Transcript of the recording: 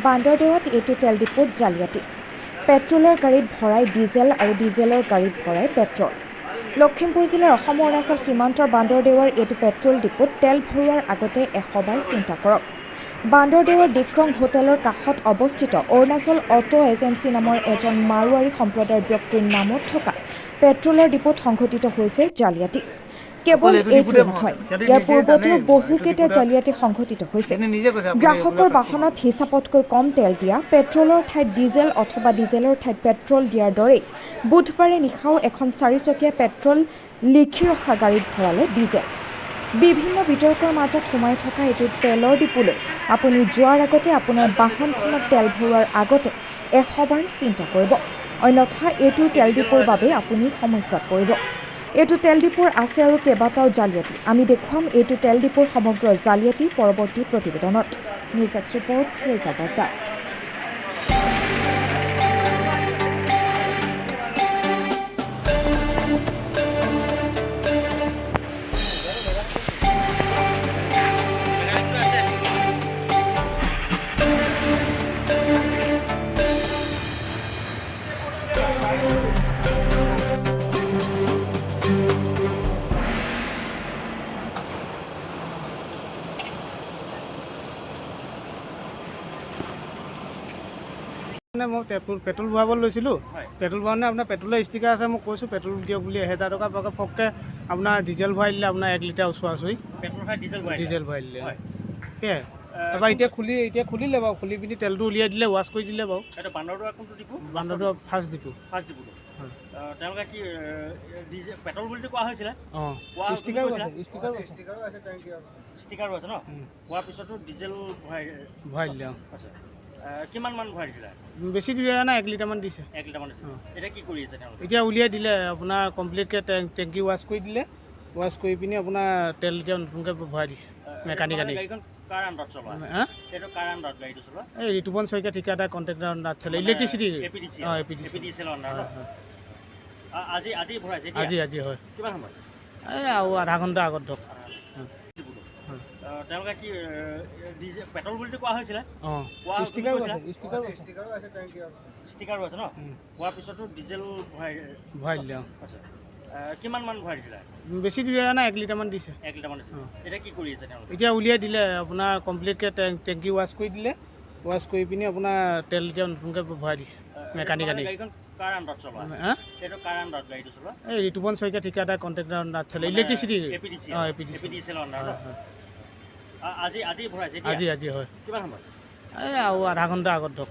বান্দৰদেৱাত এইটো তেল ডিপোত জালিয়াতি পেট্ৰলৰ গাড়ীত ভৰাই ডিজেল আৰু ডিজেলৰ গাড়ীত ভৰাই পেট্ৰল। লখিমপুৰ জিলাৰ অসম অৰুণাচল সীমান্তৰ বান্দৰদেৱাৰ এইটো পেট্ৰল ডিপোত তেল ভৰোৱাৰ আগতে 100 বাৰ চিন্তা কৰক। বান্দৰদেৱাৰ ডিক্ৰং হোটেলৰ কাষত অৱস্থিত অৰুণাচল অটো এজেন্সি নামৰ এজন মাৰোৱাৰী সম্প্ৰদায়ৰ ব্যক্তিৰ নামত থকা পেট্ৰলৰ ডিপোত সংঘটিত হৈছে জালিয়াতি। কেৱল এইটোৱে নহয়, ইয়াৰ পূৰ্বতেও বহুকেইটা জালিয়াতি সংঘটিত হৈছে। গ্ৰাহকৰ বাহনত হিচাপতকৈ কম তেল দিয়া, পেট্ৰলৰ ঠাইত ডিজেল অথবা ডিজেলৰ ঠাইত পেট্ৰল দিয়াৰ দৰেই বুধবাৰে নিশাও এখন 4চকীয়া পেট্ৰল লিখি ৰখা গাড়ীত ভৰালে ডিজেল। বিভিন্ন বিতৰ্কৰ মাজত সোমাই থকা এইটো তেলৰ ডিপোলৈ আপুনি যোৱাৰ আগতে আপোনাৰ বাহনখনত তেল ভৰোৱাৰ আগতে 100 বাৰ চিন্তা কৰিব, অন্যথা এইটো তেল ডিপোৰ বাবে আপুনি সমস্যাত পৰিব। এইটো তেল ডিপোৰ আছে আৰু কেইবাটাও জালিয়াতি। আমি দেখুৱাম এইটো তেল ডিপোৰ সমগ্ৰ জালিয়াতি পৰৱৰ্তী প্ৰতিবেদনত। নিউজ এক্স ৰিপৰ্ট ৰেজা বাৰ্তা। মই পেট্ৰল ভৰাব লৈছিলোঁ। পেট্ৰল ভৰাওঁতে আপোনাৰ পেট্ৰলৰ ষ্টিকাৰ আছে, মই কৈছোঁ পেট্ৰল দিয়ক বুলি 1000 টকা পাকে ফককৈ আপোনাৰ ডিজেল ভৰাই দিলে, আপোনাৰ 1 লিটাৰ ওচৰা-ওচৰি ডিজেল ভৰাই দিলে। সেয়াই তাৰপৰা এতিয়া খুলিলে বাৰু, খুলি পিনি তেলটো উলিয়াই দিলে, ৱাছ কৰি দিলে বাৰু। বান্দৰদোৱা ফাৰ্ষ্ট ডিপো। তেওঁলোকে কি পেট্ৰল বুলি কোৱা হৈছিলে? ষ্টিকাৰো আছে ন? কোৱাৰ পিছতো ডিজেল ভৰাই দিলে। কিমান মান ভৰাই দিছিলে? বেছি দিয়া নাই, 1 লিটাৰমান দিছে। 1 লিটাৰমান দিছে। এতিয়া কি কৰি আছে তেওঁলোকে? এতিয়া উলিয়াই দিলে, আপোনাৰ কমপ্লিটকৈ টেংকি ৱাছ কৰি দিলে, ৱাছ কৰি পিনি আপোনাৰ তেল এতিয়া নতুনকৈ ভৰাই দিছে মেকানিক আনি। গাড়ীখন কাৰ আণ্ডাৰত চলোৱা? এইটো কাৰ আণ্ডাৰত গাড়ীটো চলোৱা? এই ঋতুপন শইকীয়া ঠিকাদাৰ কণ্ট্ৰেক্টৰ আণ্ডাৰত চলে, ইলেক্ট্ৰিচিটি। APDCL আণ্ডাৰত। আজি ভৰাইছে? আজি হয়। কিমান সময়? এই আৰু আধা ঘণ্টা আগত ধৰক। তেওঁলোকে কি পেট্ৰল বুলি কোৱা হৈছিলে? ষ্টিকাৰো আছে ন? কোৱাৰ পিছতো ডিজেল ভৰাই দিলে। কিমান মান ভৰাই দিছিলে? বেছি দিয়া নাই, 1 লিটাৰমান দিছে। 1 লিটাৰমান দিছে। এতিয়া কি কৰি আছে তেওঁলোকে? এতিয়া উলিয়াই দিলে, আপোনাৰ কমপ্লিটকৈ টেংকি ৱাছ কৰি দিলে, ৱাছ কৰি পিনি আপোনাৰ তেল এতিয়া নতুনকৈ ভৰাই দিছে মেকানিক আনি। গাড়ীখন কাৰ আণ্ডাৰত চলোৱা? এইটো কাৰ আণ্ডাৰত গাড়ীটো চলোৱা? এই ঋতুপন শইকীয়া ঠিকাদাৰ কণ্ট্ৰেক্টৰ আণ্ডাৰত চলে, ইলেক্ট্ৰিচিটি। APDCL আণ্ডাৰত। আজি ভৰাইছে? আজি হয়। কিমান সময়? এই আৰু আধা ঘণ্টা আগত ধৰক।